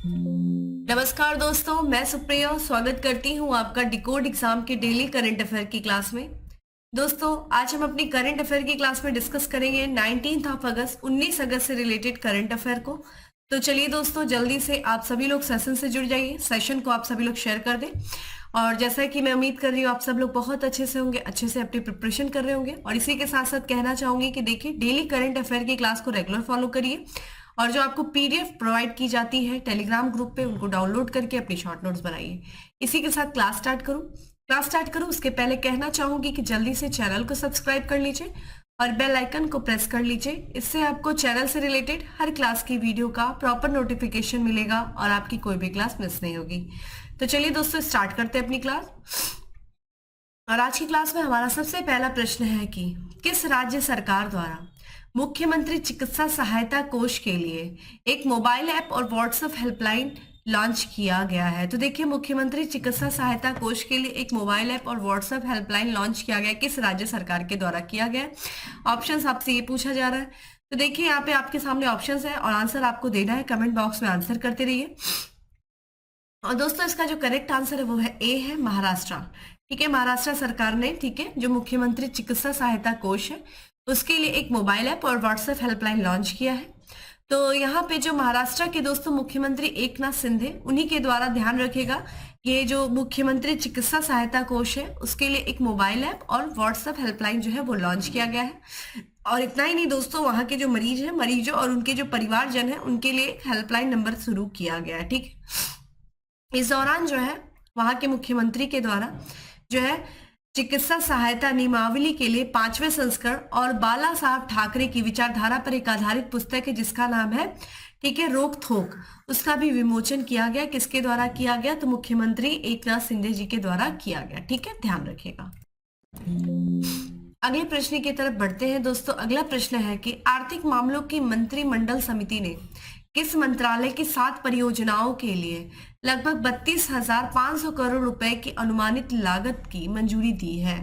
नमस्कार दोस्तों, मैं सुप्रिया स्वागत करती हूँ आपका डिकोड एग्जाम के डेली करंट अफेयर की क्लास में। दोस्तों, आज हम अपनी करंट अफेयर की क्लास में डिस्कस करेंगे 19 ऑफ अगस्त 19 अगस्त से रिलेटेड करंट अफेयर को। तो चलिए दोस्तों, जल्दी से आप सभी लोग सेशन से जुड़ जाइए, सेशन को आप सभी लोग शेयर कर दें। और जैसा कि मैं उम्मीद कर रही हूँ आप सब लोग बहुत अच्छे से होंगे, अच्छे से अपनी प्रिपरेशन कर रहे होंगे। और इसी के साथ साथ कहना चाहूंगी कि देखिए, डेली करंट अफेयर की क्लास को रेगुलर फॉलो करिए और जो आपको पीडीएफ प्रोवाइड की जाती है टेलीग्राम ग्रुप पे, उनको डाउनलोड करके अपनी शॉर्ट नोट्स बनाइए। इसी के साथ क्लास स्टार्ट करूं उसके पहले कहना चाहूंगी कि जल्दी से चैनल को सब्सक्राइब कर लीजिए और बेल आइकन को प्रेस कर लीजिए। इससे आपको चैनल से रिलेटेड हर क्लास की वीडियो का प्रॉपर नोटिफिकेशन मिलेगा और आपकी कोई भी क्लास मिस नहीं होगी। तो चलिए दोस्तों, स्टार्ट करते हैं अपनी क्लास। और आज की क्लास में हमारा सबसे पहला प्रश्न है कि किस राज्य सरकार द्वारा मुख्यमंत्री चिकित्सा सहायता कोष के लिए एक मोबाइल ऐप और व्हाट्सएप हेल्पलाइन लॉन्च किया गया है। तो देखिए, मुख्यमंत्री चिकित्सा सहायता कोष के लिए एक मोबाइल ऐप और व्हाट्सएप हेल्पलाइन लॉन्च किया गया, किस राज्य सरकार के द्वारा किया गया है। ऑप्शंस आपसे ये पूछा जा रहा है। तो देखिए, यहाँ पे आपके सामने ऑप्शंस है और आंसर आपको देना है। कमेंट बॉक्स में आंसर करते रहिए। और दोस्तों, इसका जो करेक्ट आंसर है वो है ए है, महाराष्ट्र। ठीक है, महाराष्ट्र सरकार ने, ठीक है, जो मुख्यमंत्री चिकित्सा सहायता कोष है उसके लिए एक मोबाइल ऐप और व्हाट्सएप हेल्पलाइन लॉन्च किया है। तो यहाँ पे जो महाराष्ट्र के दोस्तों मुख्यमंत्री एकनाथ शिंदे, उन्हीं के द्वारा, ध्यान रखिएगा, ये जो मुख्यमंत्री चिकित्सा सहायता कोष है उसके लिए एक मोबाइल ऐप और व्हाट्सएप हेल्पलाइन जो है वो लॉन्च किया गया है। और इतना ही नहीं दोस्तों, वहाँ के जो मरीजों और उनके जो परिवारजन है उनके लिए एक हेल्पलाइन नंबर शुरू किया गया है। ठीक है, इस दौरान जो है वहाँ के मुख्यमंत्री के द्वारा जो है चिकित्सा सहायता नियमावली के लिए 5वें संस्करण और बाला साहब ठाकरे की विचारधारा पर एक आधारित पुस्तक है जिसका नाम है, ठीक है, रोक थोक, उसका भी विमोचन किया गया। किसके द्वारा किया गया? तो मुख्यमंत्री एकनाथ शिंदे जी के द्वारा किया गया। ठीक है, ध्यान रखिएगा। अगले प्रश्न की तरफ बढ़ते हैं दोस्तों। अगला प्रश्न है कि आर्थिक मामलों की मंत्रिमंडल समिति ने किस मंत्रालय की 7 परियोजनाओं के लिए लगभग 32,500 करोड़ रुपए की अनुमानित लागत की मंजूरी दी है।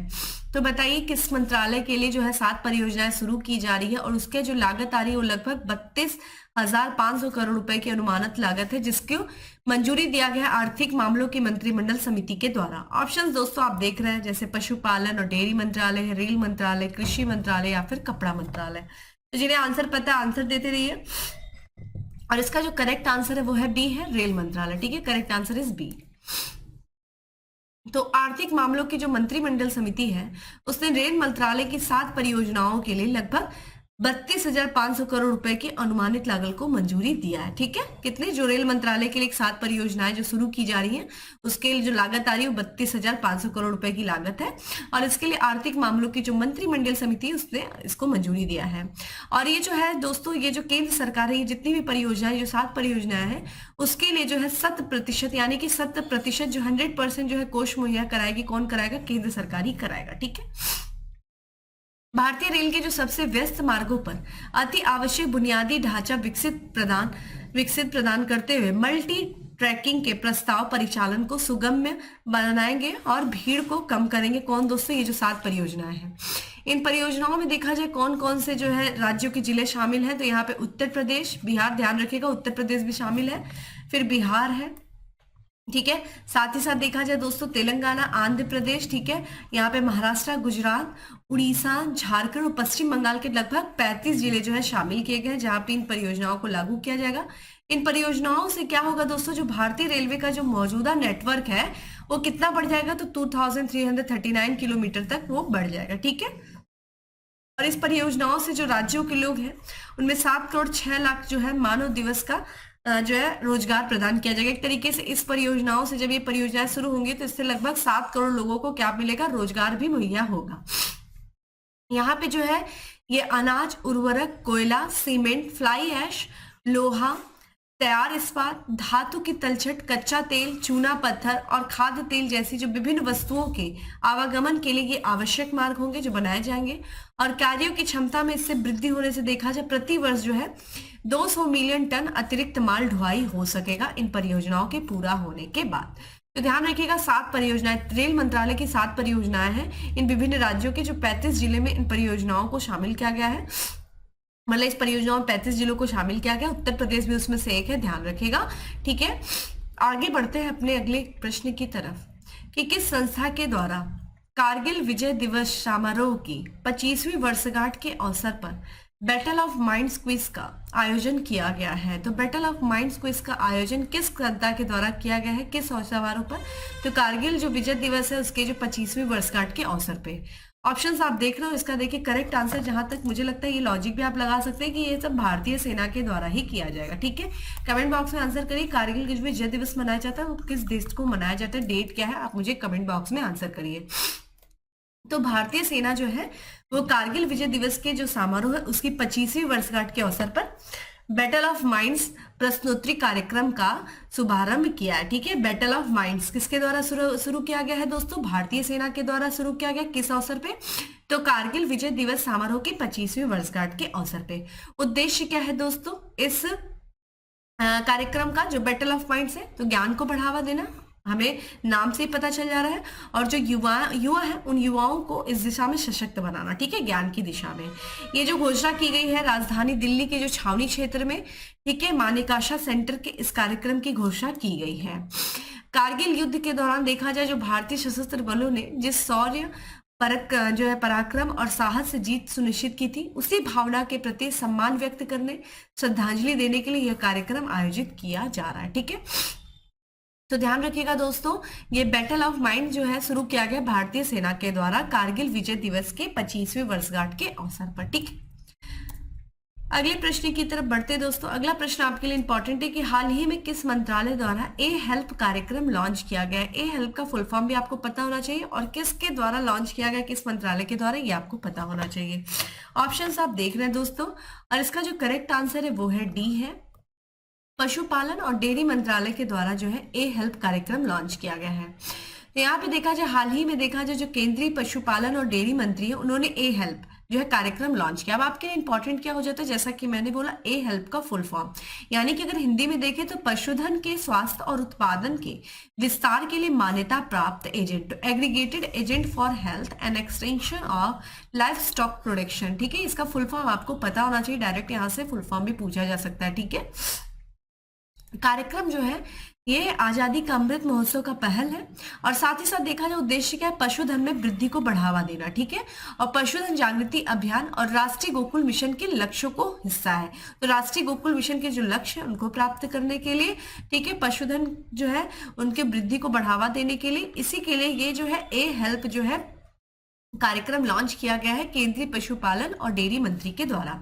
तो बताइए, किस मंत्रालय के लिए जो है 7 परियोजनाएं शुरू की जा रही है और उसके जो लागत आ रही है वो लगभग 32,500 करोड़ रुपए की अनुमानित लागत है, जिसको मंजूरी दिया गया है आर्थिक मामलों की मंत्रिमंडल समिति के द्वारा। ऑप्शन दोस्तों आप देख रहे हैं, जैसे पशुपालन और डेयरी मंत्रालय है, रेल मंत्रालय, कृषि मंत्रालय या फिर कपड़ा मंत्रालय। तो जिन्हें आंसर पता है आंसर देते रहिए। और इसका जो करेक्ट आंसर है वो है बी है, रेल मंत्रालय। ठीक है, करेक्ट आंसर इज बी। तो आर्थिक मामलों की जो मंत्रिमंडल समिति है उसने रेल मंत्रालय की 7 परियोजनाओं के लिए लगभग 32,500 करोड़ रुपए की अनुमानित लागत को मंजूरी दिया है। ठीक है, कितने? जो रेल मंत्रालय के लिए 7 परियोजनाएं जो शुरू की जा रही हैं उसके लिए जो लागत आ रही है वो 32,500 करोड़ रुपए की लागत है। और इसके लिए आर्थिक मामलों की जो मंत्रिमंडल समिति है उसने इसको मंजूरी दिया है। और ये जो है दोस्तों, ये जो केंद्र सरकार है, ये जितनी भी परियोजनाएं, जो 7 परियोजनाएं हैं उसके लिए जो है 100%, यानी कि 100% जो 100% जो है कोष मुहैया कराएगी। कौन कराएगा? केंद्र सरकार ही कराएगा। ठीक है, भारतीय रेल के जो सबसे व्यस्त मार्गों पर अति आवश्यक बुनियादी ढांचा विकसित प्रदान करते हुए मल्टी ट्रैकिंग के प्रस्ताव परिचालन को सुगम्य बनाएंगे और भीड़ को कम करेंगे। कौन दोस्तों? ये जो 7 परियोजनाएं हैं, इन परियोजनाओं में देखा जाए कौन कौन से जो है राज्यों के जिले शामिल हैं, तो यहाँ पे उत्तर प्रदेश, बिहार, ध्यान रखिएगा उत्तर प्रदेश भी शामिल है, फिर बिहार है। ठीक है, साथ ही साथ देखा जाए दोस्तों तेलंगाना, आंध्र प्रदेश, ठीक है, यहाँ पे महाराष्ट्र, गुजरात, उड़ीसा, झारखंड और पश्चिम बंगाल के लगभग 35 जिले जो है शामिल किए गए हैं जहां पे इन परियोजनाओं को लागू किया जाएगा। इन परियोजनाओं से क्या होगा दोस्तों? जो भारतीय रेलवे का जो मौजूदा नेटवर्क है वो कितना बढ़ जाएगा? तो 2339 किलोमीटर तक वो बढ़ जाएगा। ठीक है, और इस परियोजनाओं से जो राज्यों के लोग हैं उनमें 7,06,00,000 जो है मानव दिवस का जो है रोजगार प्रदान किया जाएगा। एक तरीके से इस परियोजनाओं से, जब ये परियोजनाएं शुरू होंगी तो इससे लगभग 7 करोड़ लोगों को क्या मिलेगा? रोजगार भी मुहैया होगा। यहाँ पे जो है ये अनाज, उर्वरक, कोयला, सीमेंट, फ्लाई ऐश, लोहा, तैयार इस्पात, धातु की तलछट, कच्चा तेल, चूना पत्थर और खाद्य तेल जैसी जो विभिन्न वस्तुओं के आवागमन के लिए ये आवश्यक मार्ग होंगे जो बनाए जाएंगे। और कार्यों की क्षमता में इससे वृद्धि होने से देखा जाए प्रति वर्ष जो है 200 मिलियन टन अतिरिक्त माल ढुलाई हो सकेगा इन परियोजनाओं के पूरा होने के बाद। तो ध्यान रखिएगा, 7 परियोजनाएं, रेल मंत्रालय की 7 परियोजनाएं हैं। इन विभिन्न राज्यों के जो 35 जिले में इन परियोजनाओं को शामिल किया गया है। मतलब इस परियोजना में 35 जिलों को शामिल किया गया, उत्तर प्रदेश भी उसमें से एक है, ध्यान रखिएगा। ठीक है, आगे बढ़ते हैं अपने अगले प्रश्न की तरफ कि किस संस्था के द्वारा कारगिल विजय दिवस समारोह की 25वीं वर्षगांठ के अवसर पर बैटल ऑफ माइंड्स क्विज का आयोजन किया गया है। तो बैटल ऑफ माइंड्स क्विज का आयोजन किस संस्था के द्वारा किया गया है, किस समारोह पर? तो कारगिल जो विजय दिवस है उसके जो 25वीं वर्षगांठ के अवसर पे। ऑप्शंस आप देख रहे हो, इसका देखिए करेक्ट आंसर, जहां तक मुझे लगता है ये लॉजिक भी आप लगा सकते हैं कि ये सब भारतीय सेना के द्वारा ही किया जाएगा। ठीक है, कमेंट बॉक्स में आंसर करिए, कारगिल जो विजय दिवस मनाया जाता है वो किस देश को मनाया जाता है, डेट क्या है, आप मुझे कमेंट बॉक्स में आंसर करिए। तो भारतीय सेना जो है वो कारगिल विजय दिवस के जो समारोह है उसकी 25वीं वर्षगांठ के अवसर पर बैटल ऑफ माइंड्स प्रश्नोत्तरी कार्यक्रम का शुभारंभ किया है। ठीक है, बैटल ऑफ माइंड्स किसके द्वारा शुरू किया गया है दोस्तों? भारतीय सेना के द्वारा शुरू किया गया। किस अवसर पे? तो कारगिल विजय दिवस समारोह की 25वीं वर्षगांठ के अवसर पे। उद्देश्य क्या है दोस्तों इस कार्यक्रम का, जो बैटल ऑफ माइंड्स है? तो ज्ञान को बढ़ावा देना, हमें नाम से ही पता चल जा रहा है, और जो युवा है उन युवाओं को इस दिशा में सशक्त बनाना। ठीक है, ज्ञान की दिशा में। ये जो घोषणा की गई है राजधानी दिल्ली के जो छावनी क्षेत्र में, ठीक है, मानेकाशा सेंटर के इस कार्यक्रम की घोषणा की गई है। कारगिल युद्ध के दौरान देखा जाए जो भारतीय सशस्त्र बलों ने जिस शौर्य जो है पराक्रम और साहस से जीत सुनिश्चित की थी, उसी भावना के प्रति सम्मान व्यक्त करने, श्रद्धांजलि देने के लिए यह कार्यक्रम आयोजित किया जा रहा है। ठीक है, तो ध्यान रखिएगा दोस्तों, ये बैटल ऑफ माइंड जो है शुरू किया गया भारतीय सेना के द्वारा कारगिल विजय दिवस के 25वीं वर्षगांठ के अवसर पर। ठीक, अगले प्रश्न की तरफ बढ़ते दोस्तों। अगला प्रश्न आपके लिए इंपॉर्टेंट है कि हाल ही में किस मंत्रालय द्वारा ए हेल्प कार्यक्रम लॉन्च किया गया है। ए हेल्प का फुल फॉर्म भी आपको पता होना चाहिए, और किसके द्वारा लॉन्च किया गया, किस मंत्रालय के द्वारा, ये आपको पता होना चाहिए। ऑप्शंस आप देख रहे हैं दोस्तों, और इसका जो करेक्ट आंसर है वो है डी है, पशुपालन और डेयरी मंत्रालय के द्वारा जो है ए हेल्प कार्यक्रम लॉन्च किया गया है। तो यहाँ पे देखा जाए, हाल ही में देखा जाए जो केंद्रीय पशुपालन और डेयरी मंत्री है उन्होंने ए हेल्प जो है कार्यक्रम लॉन्च किया। अब आपके लिए इंपॉर्टेंट क्या हो जाता है, जैसा कि मैंने बोला ए हेल्प का फुल फॉर्म, यानी कि अगर हिंदी में देखें तो पशुधन के स्वास्थ्य और उत्पादन के विस्तार के लिए मान्यता प्राप्त agent, aggregated agent for health and extension of life stock production. ठीक है, इसका फुल फॉर्म आपको पता होना चाहिए, डायरेक्ट यहाँ से फुल फॉर्म भी पूछा जा सकता है। ठीक है, कार्यक्रम जो है ये आजादी का अमृत महोत्सव का पहल है, और साथ ही साथ देखा जाए उद्देश्य क्या है, पशुधन में वृद्धि को बढ़ावा देना। ठीक है, और पशुधन जागृति अभियान और राष्ट्रीय गोकुल मिशन के लक्ष्यों को हिस्सा है। तो राष्ट्रीय गोकुल मिशन के जो लक्ष्य है उनको प्राप्त करने के लिए, ठीक है, पशुधन जो है उनके वृद्धि को बढ़ावा देने के लिए, इसी के लिए ये जो है ए हेल्प जो है कार्यक्रम लॉन्च किया गया है केंद्रीय पशुपालन और डेयरी मंत्री के द्वारा।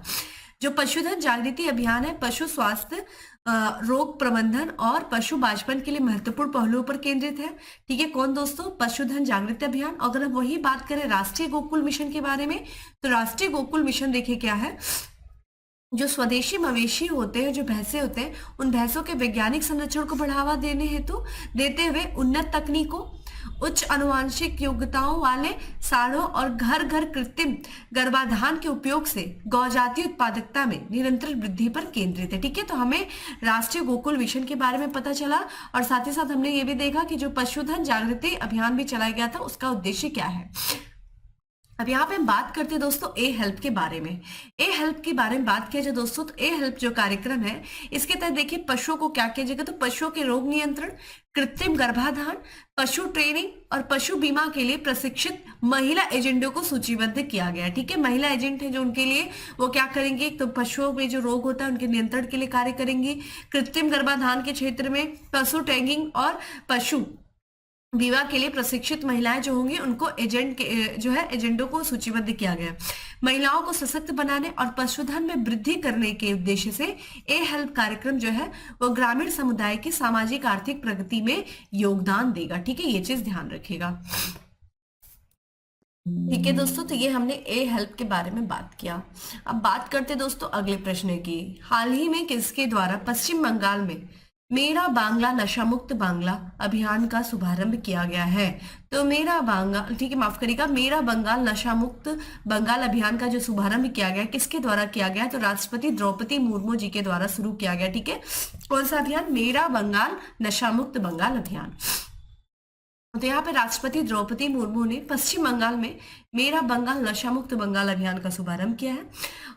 जो पशुधन जागृति अभियान है पशु स्वास्थ्य, रोग प्रबंधन और पशु बांझपन के लिए महत्वपूर्ण पहलुओं पर केंद्रित है। ठीक है, कौन दोस्तों? पशुधन जागृति अभियान। अगर हम वही बात करें राष्ट्रीय गोकुल मिशन के बारे में, तो राष्ट्रीय गोकुल मिशन देखिए क्या है, जो स्वदेशी मवेशी होते हैं, जो भैंसे होते हैं, उन भैंसों के वैज्ञानिक संरक्षण को बढ़ावा देने हेतु देते हुए उन्नत तकनीकों, उच्च आनुवांशिक योग्यताओं वाले साढ़ों और घर घर कृत्रिम गर्भाधान के उपयोग से गौजाति उत्पादकता में निरंतर वृद्धि पर केंद्रित है। ठीक है, तो हमें राष्ट्रीय गोकुल मिशन के बारे में पता चला, और साथ ही साथ हमने ये भी देखा कि जो पशुधन जागृति अभियान भी चलाया गया था उसका उद्देश्य क्या है। अब यहाँ पे हम बात करते हैं दोस्तों ए हेल्प के बारे में। ए हेल्प के बारे में बात किया जाए दोस्तों, तो ए हेल्प जो कार्यक्रम है इसके तहत देखिए पशुओं को क्या किया जाएगा, तो पशुओं के रोग नियंत्रण, कृत्रिम गर्भाधान, पशु ट्रेनिंग और पशु बीमा के लिए प्रशिक्षित महिला एजेंटों को सूचीबद्ध किया गया है। ठीक है, महिला एजेंट है जो उनके लिए वो क्या करेंगे, तो पशुओं में जो रोग होता है उनके नियंत्रण के लिए कार्य करेंगी। कृत्रिम गर्भाधान के क्षेत्र में पशु ट्रेनिंग और पशु बीमा के लिए प्रशिक्षित महिलाएं जो होंगी उनको एजेंट के जो है एजेंटों को सूचीबद्ध किया गया। महिलाओं को सशक्त बनाने और पशुधन में वृद्धि करने के उद्देश्य से ए हेल्प कार्यक्रम जो है वो ग्रामीण समुदाय की सामाजिक आर्थिक प्रगति में योगदान देगा। ठीक है, ये चीज ध्यान रखिएगा। ठीक है दोस्तों, तो ये हमने ए हेल्प के बारे में बात किया। अब बात करते दोस्तों अगले प्रश्न की। हाल ही में किसके द्वारा पश्चिम बंगाल में मेरा बांग्ला नशा मुक्त बांग्ला अभियान का शुभारंभ किया गया है? तो मेरा बांग्ला, ठीक है माफ करिएगा, मेरा बंगाल नशा मुक्त बंगाल अभियान का जो शुभारंभ किया गया किसके द्वारा किया गया? तो राष्ट्रपति द्रौपदी मुर्मू जी के द्वारा शुरू किया गया। ठीक है, कौन सा अभियान? मेरा बंगाल नशा मुक्त बंगाल अभियान। तो यहाँ पे राष्ट्रपति द्रौपदी मुर्मू ने पश्चिम बंगाल में मेरा बंगाल नशा मुक्त बंगाल अभियान का शुभारंभ किया है।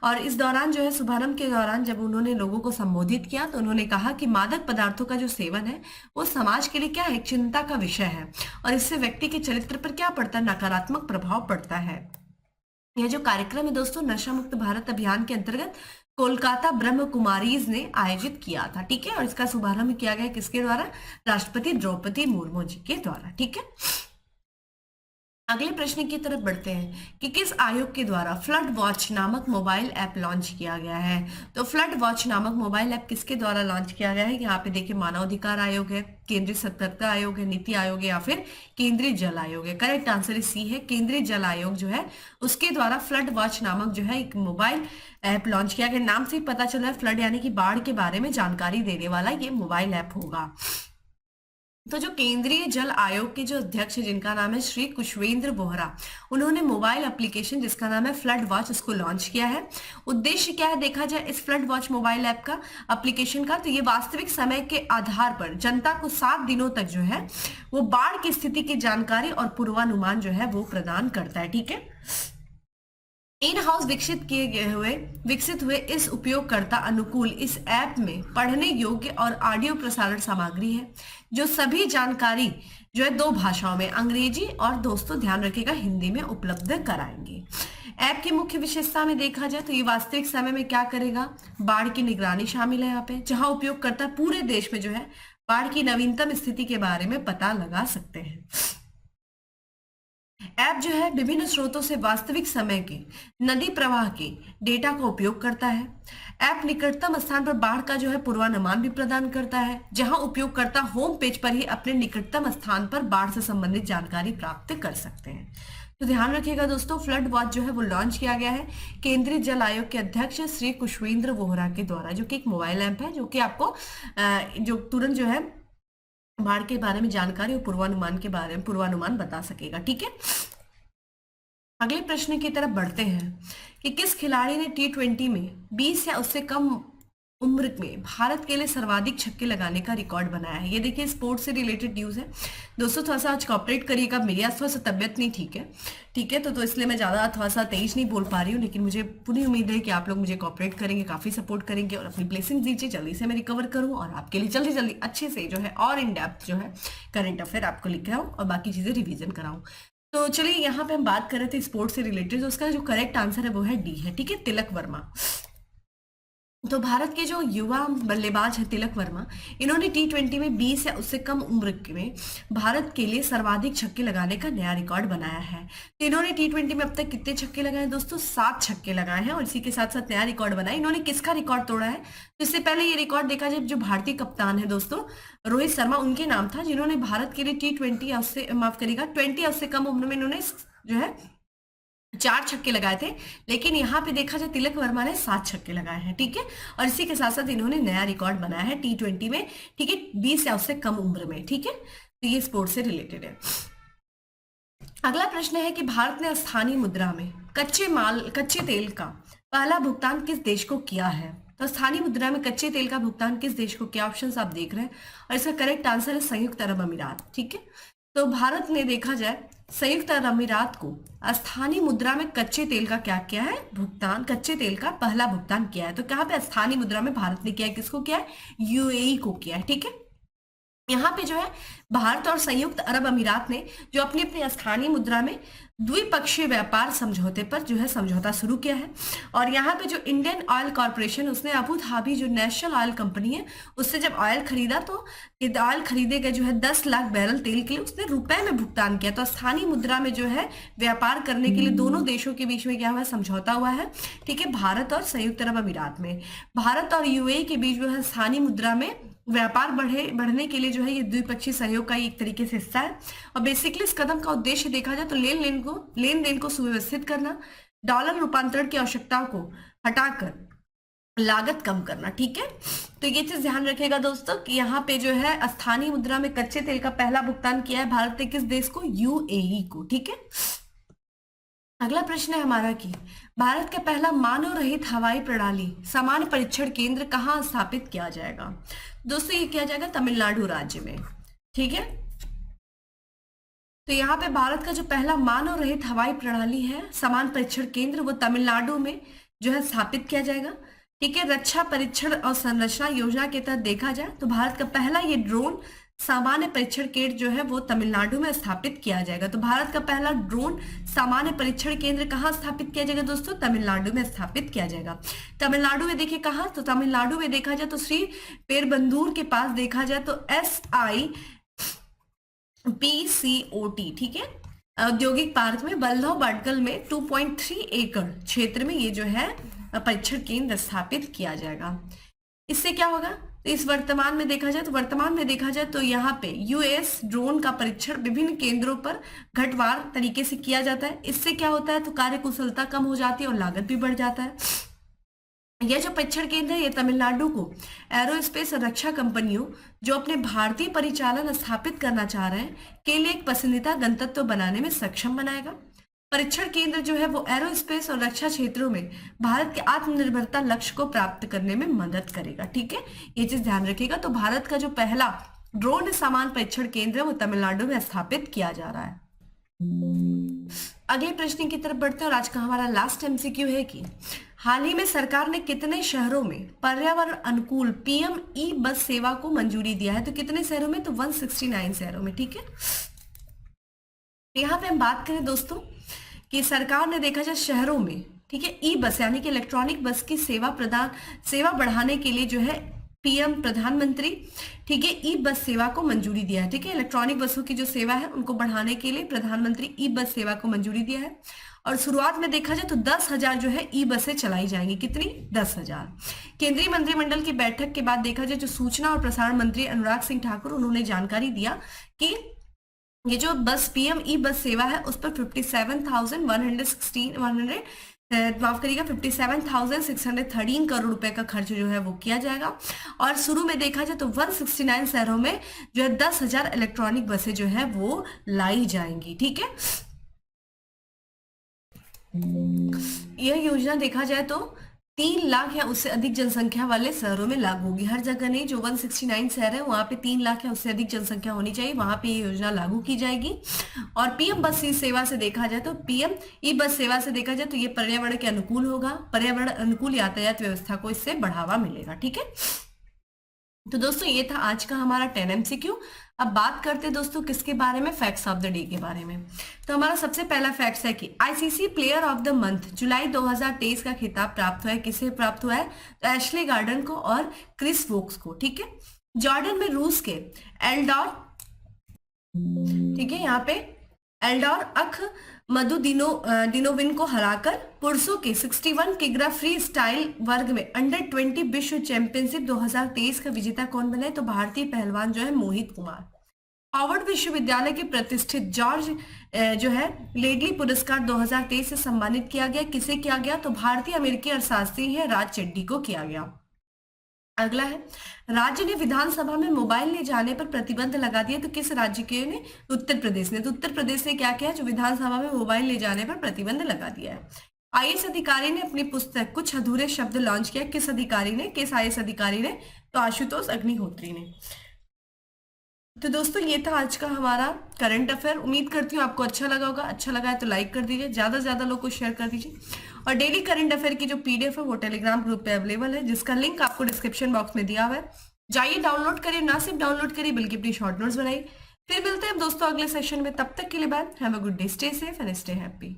और इस दौरान जो है, शुभारंभ के दौरान जब उन्होंने लोगों को संबोधित किया तो उन्होंने कहा कि मादक पदार्थों का जो सेवन है वो समाज के लिए क्या है, चिंता का विषय है और इससे व्यक्ति के चरित्र पर क्या पड़ता है, नकारात्मक प्रभाव पड़ता है। यह जो कार्यक्रम है दोस्तों, नशा मुक्त भारत अभियान के अंतर्गत कोलकाता ब्रह्म कुमारीज ने आयोजित किया था। ठीक है, और इसका शुभारंभ किया गया किसके द्वारा, राष्ट्रपति द्रौपदी मुर्मू जी के द्वारा। ठीक है, अगले प्रश्न की तरफ बढ़ते हैं कि किस आयोग के द्वारा फ्लड वॉच नामक मोबाइल ऐप लॉन्च किया गया है। तो फ्लड वॉच नामक मोबाइल ऐप किसके द्वारा लॉन्च किया गया है, यहाँ पे देखिए मानवाधिकार आयोग है, केंद्रीय सतर्कता आयोग है, नीति आयोग है या फिर केंद्रीय जल आयोग है। करेक्ट आंसर सी है, केंद्रीय जल आयोग जो है उसके द्वारा फ्लड वॉच नामक जो है एक मोबाइल ऐप लॉन्च किया गया। नाम से ही पता चल रहा है फ्लड यानी कि बाढ़ के बारे में जानकारी देने वाला ये मोबाइल ऐप होगा। तो जो केंद्रीय जल आयोग के जो अध्यक्ष है जिनका नाम है श्री कुशवेंद्र बोहरा, उन्होंने मोबाइल एप्लीकेशन जिसका नाम है फ्लड वॉच उसको लॉन्च किया है। उद्देश्य क्या है देखा जाए इस फ्लड वॉच मोबाइल ऐप का, एप्लीकेशन का, तो ये वास्तविक समय के आधार पर जनता को 7 दिनों तक जो है वो बाढ़ की स्थिति की जानकारी और पूर्वानुमान जो है वो प्रदान करता है। ठीक है, इन हाउस विकसित हुए इस उपयोगकर्ता अनुकूल इस ऐप में पढ़ने योग्य और ऑडियो प्रसारण सामग्री है जो सभी जानकारी जो है 2 भाषाओं में, अंग्रेजी और दोस्तों ध्यान रखिएगा हिंदी में उपलब्ध कराएंगे। ऐप की मुख्य विशेषता में देखा जाए तो ये वास्तविक समय में क्या करेगा, बाढ़ की निगरानी शामिल है यहाँ पे, जहां उपयोगकर्ता पूरे देश में जो है बाढ़ की नवीनतम स्थिति के बारे में पता लगा सकते हैं। ऐप जो है विभिन्न स्रोतों से वास्तविक समय के नदी प्रवाह के डेटा का उपयोग करता है। ऐप निकटतम स्थान पर बाढ़ का जो है पूर्वानुमान भी प्रदान करता है, जहां उपयोगकर्ता होम पेज पर ही अपने निकटतम स्थान पर बाढ़ से संबंधित जानकारी प्राप्त कर सकते हैं। तो ध्यान रखिएगा दोस्तों, फ्लड वॉच जो है वो लॉन्च किया गया है केंद्रीय जल आयोग के अध्यक्ष श्री कुशवेंद्र बोहरा के द्वारा, जो कि एक मोबाइल ऐप है जो कि आपको जो तुरंत जो है बाढ़ के बारे में जानकारी और पूर्वानुमान के बारे में पूर्वानुमान बता सकेगा। ठीक है, अगले प्रश्न की तरफ बढ़ते हैं कि किस खिलाड़ी ने T20 में 20 या उससे कम उम्र में भारत के लिए सर्वाधिक छक्के लगाने का रिकॉर्ड बनाया है। ये देखिए स्पोर्ट्स से रिलेटेड न्यूज है दोस्तों, थोड़ा सा आज कॉपरेट करिएगा, मेरी आज थोड़ा सा तबियत नहीं ठीक है। ठीक है, तो इसलिए मैं ज़्यादा थोड़ा सा तेज नहीं बोल पा रही हूँ, लेकिन मुझे पूरी उम्मीद है कि आप लोग मुझे कॉपरेट करेंगे, काफ़ी सपोर्ट करेंगे और अपनी ब्लेसिंग दीजिए, जल्दी से मैं रिकवर करूँ और आपके लिए जल्दी जल्दी अच्छे से जो है और इन डेप्थ जो है करंट अफेयर आपको लिख रहा हूँ और बाकी चीज़ें रिविजन कराऊँ। तो चलिए यहाँ पे हम बात कर रहे थे स्पोर्ट्स से रिलेटेड, तो उसका जो करेक्ट आंसर है वो है डी है। ठीक है, तिलक वर्मा। तो भारत के जो युवा बल्लेबाज है तिलक वर्मा, इन्होंने T20 में 20 या उससे कम उम्र में भारत के लिए सर्वाधिक छक्के लगाने का नया रिकॉर्ड बनाया है। तो इन्होंने T20 में अब तक कितने छक्के लगाए दोस्तों, 7 छक्के लगाए हैं और इसी के साथ साथ नया रिकॉर्ड बनाया। इन्होंने किसका रिकॉर्ड तोड़ा है, तो इससे पहले ये रिकॉर्ड देखा जाए जो भारतीय कप्तान है दोस्तों रोहित शर्मा, उनके नाम था, जिन्होंने भारत के लिए T20 या उससे माफ करिएगा 20 या उससे कम उम्र में इन्होंने जो है 4 छक्के लगाए थे, लेकिन यहाँ पे देखा जाए तिलक वर्मा ने 7 छक्के लगाए हैं। ठीक है, और इसी के साथ साथ इन्होंने नया रिकॉर्ड बनाया है T20 में। ठीक है, 20 या उससे कम उम्र में। ठीक है, तो ये स्पोर्ट्स से रिलेटेड है। अगला प्रश्न है कि भारत ने स्थानीय मुद्रा में कच्चे तेल का पहला भुगतान किस देश को किया है। तो स्थानीय मुद्रा में कच्चे तेल का भुगतान किस देश को किया, ऑप्शंस आप देख रहे हैं और इसका करेक्ट आंसर है संयुक्त अरब अमीरात। ठीक है, तो भारत ने देखा जाए संयुक्त अरब अमीरात को स्थानीय मुद्रा में कच्चे तेल का क्या किया है, भुगतान, कच्चे तेल का पहला भुगतान किया है। तो कहाँ पे स्थानीय मुद्रा में भारत ने किया है, किसको किया है, यूएई को किया है। ठीक है, यहाँ पे जो है भारत और संयुक्त अरब अमीरात ने जो अपनी अपनी स्थानीय मुद्रा में द्विपक्षीय व्यापार समझौते पर जो है समझौता शुरू किया है। और यहाँ पे जो इंडियन ऑयल कॉर्पोरेशन उसने अबू धाबी जो नेशनल ऑयल कंपनी है उससे जब ऑयल खरीदा तो ऑयल खरीदे गए जो है 10 लाख बैरल तेल के लिए उसने रुपए में भुगतान किया। तो स्थानीय मुद्रा में जो है व्यापार करने के लिए दोनों देशों के बीच में क्या हुआ है, समझौता हुआ है। ठीक है, भारत और संयुक्त अरब अमीरात में, भारत और यूएई के बीच जो है स्थानीय मुद्रा में व्यापार बढ़ने के लिए जो है ये द्विपक्षीय सहयोग का एक तरीके से हिस्सा है। और बेसिकली इस कदम का उद्देश्य देखा जाए तो लेन देन को सुव्यवस्थित करना, डॉलर रूपांतरण की आवश्यकताओं को हटाकर लागत कम करना। ठीक है, तो ये चीज ध्यान रखिएगा दोस्तों कि यहाँ पे जो है स्थानीय मुद्रा में कच्चे तेल का पहला भुगतान किया है भारत ने किस देश को, यूएई को। ठीक है, अगला प्रश्न है हमारा कि भारत का पहला मानव रहित हवाई प्रणाली सामान्य परीक्षण केंद्र कहाँ स्थापित किया जाएगा। दोस्तों ये किया जाएगा तमिलनाडु राज्य में। ठीक है, तो यहाँ पे भारत का जो पहला मानव रहित हवाई प्रणाली है सामान परीक्षण केंद्र, वो तमिलनाडु में जो है स्थापित किया जाएगा। ठीक है, रक्षा परीक्षण और संरचना योजना के तहत देखा जाए तो भारत का पहला ये ड्रोन सामान्य परीक्षण केंद्र जो है वो तमिलनाडु में स्थापित किया जाएगा। तो भारत का पहला ड्रोन सामान्य परीक्षण केंद्र कहाँ स्थापित किया जाएगा दोस्तों? तमिलनाडु में स्थापित किया जाएगा। तमिलनाडु में देखिए कहाँ, तो तमिलनाडु में देखा जाए तो श्री पेरबंदूर के पास देखा जाए तो SIPCOT, ठीक है, औद्योगिक पार्क में बल्लभ बाटकल में 2.3 एकड़ क्षेत्र में ये जो है परीक्षण केंद्र स्थापित किया जाएगा। इससे क्या होगा? तो इस वर्तमान में देखा जाए तो यहाँ पे यूएस ड्रोन का परीक्षण विभिन्न केंद्रों पर घटवार तरीके से किया जाता है। इससे क्या होता है? तो कार्य कुशलता कम हो जाती है और लागत भी बढ़ जाता है। यह जो परीक्षण केंद्र है ये तमिलनाडु को एरोस्पेस और रक्षा कंपनियों जो अपने भारतीय परिचालन स्थापित करना चाह रहे हैं के लिए एक पसंदीदा गंतव्य बनाने में सक्षम बनाएगा। परीक्षण केंद्र जो है वो एरोस्पेस और रक्षा क्षेत्रों में भारत के आत्मनिर्भरता लक्ष्य को प्राप्त करने में मदद करेगा। ठीक है, ये चीज ध्यान रखिएगा। तो भारत का जो पहला ड्रोन सामान परीक्षण केंद्र है वो तमिलनाडु में स्थापित किया जा रहा है। अगले प्रश्न की तरफ बढ़ते हैं और आज का हमारा लास्ट एमसीक्यू है कि हाल ही में सरकार ने कितने शहरों में पर्यावरण अनुकूल पीएम ई बस सेवा को मंजूरी दिया है? तो कितने शहरों में? तो 169 शहरों में। ठीक है, यहाँ पे हम बात करें दोस्तों कि सरकार ने देखा जाए शहरों में, ठीक है, ई बस यानी कि इलेक्ट्रॉनिक बस की सेवा बढ़ाने के लिए जो है पीएम प्रधानमंत्री, ठीक है, ई बस सेवा को मंजूरी दिया है। ठीक है, इलेक्ट्रॉनिक बसों की जो सेवा है उनको बढ़ाने के लिए प्रधानमंत्री ई बस सेवा को मंजूरी दिया है। और शुरुआत में देखा जाए तो 10,000 जो है ई बसें चलाई जाएंगी। कितनी? 10,000। केंद्रीय मंत्रिमंडल की बैठक के बाद देखा जाए जो सूचना और प्रसारण मंत्री अनुराग सिंह ठाकुर उन्होंने जानकारी दिया कि ये जो बस पीएम ई बस सेवा है उस पर 57,613 करोड़ रुपए का खर्च जो है वो किया जाएगा। और शुरू में देखा जाए तो 169 शहरों में जो है 10,000 इलेक्ट्रॉनिक बसें जो है वो लाई जाएंगी। ठीक है, यह योजना देखा जाए तो 3 लाख या उससे अधिक जनसंख्या वाले शहरों में लागू होगी। हर जगह नहीं, जो 169 शहर है वहां पे 3 लाख या उससे अधिक जनसंख्या होनी चाहिए, वहां पे ये योजना लागू की जाएगी। और पीएम बस सेवा से देखा जाए तो पीएम ई बस सेवा से देखा जाए तो ये पर्यावरण के अनुकूल होगा, पर्यावरण अनुकूल यातायात व्यवस्था को इससे बढ़ावा मिलेगा। ठीक है, तो दोस्तों ये था आज का हमारा 10 MCQ। अब बात करते हैं दोस्तों किसके बारे में? फैक्ट्स ऑफ द डे के बारे में। तो हमारा सबसे पहला फैक्ट्स है कि ICC player of the month जुलाई 2023 का खिताब प्राप्त हुआ है। किसे प्राप्त हुआ है? तो एशले गार्डन को और क्रिस वोक्स को। ठीक है, जॉर्डन में रूस के एल्डोर, ठीक है, यहाँ पे एल्डोर अख दिनोविन को हराकर पुरुषों के 61 किग्रा फ्री स्टाइल वर्ग में अंडर 20 विश्व चैंपियनशिप 2023 का विजेता कौन बना है? तो भारतीय पहलवान जो है मोहित कुमार। हार्वर्ड विश्वविद्यालय के प्रतिष्ठित जॉर्ज जो है लेडली पुरस्कार 2023 से सम्मानित किया गया। किसे किया गया? तो भारतीय अमेरिकी अर्थशास्त्री है राज चड्डी को किया गया। अगला है, राज्य ने विधानसभा में मोबाइल ले जाने पर प्रतिबंध लगा दिया। तो किस राज्य के ने? उत्तर प्रदेश ने। तो उत्तर प्रदेश ने क्या किया? जो विधानसभा में मोबाइल ले जाने पर प्रतिबंध लगा दिया है। आईएएस अधिकारी ने अपनी पुस्तक कुछ अधूरे शब्द लॉन्च किया। किस अधिकारी ने? किस आईएएस अधिकारी ने? तो आशुतोष अग्निहोत्री ने। तो दोस्तों ये था आज का हमारा करंट अफेयर। उम्मीद करती हूँ आपको अच्छा लगा होगा। अच्छा लगा है तो लाइक कर दीजिए, ज्यादा से ज्यादा लोग को शेयर कर दीजिए। और डेली करंट अफेयर की जो पीडीएफ है वो टेलीग्राम ग्रुप पे अवेलेबल है, जिसका लिंक आपको डिस्क्रिप्शन बॉक्स में दिया हुआ है। जाइए डाउनलोड करिए, ना सिर्फ डाउनलोड करिए बल्कि अपनी शॉर्ट नोट्स बनाइए। फिर मिलते हैं दोस्तों अगले सेशन में, तब तक के लिए bye. Have a good day, stay safe and stay happy.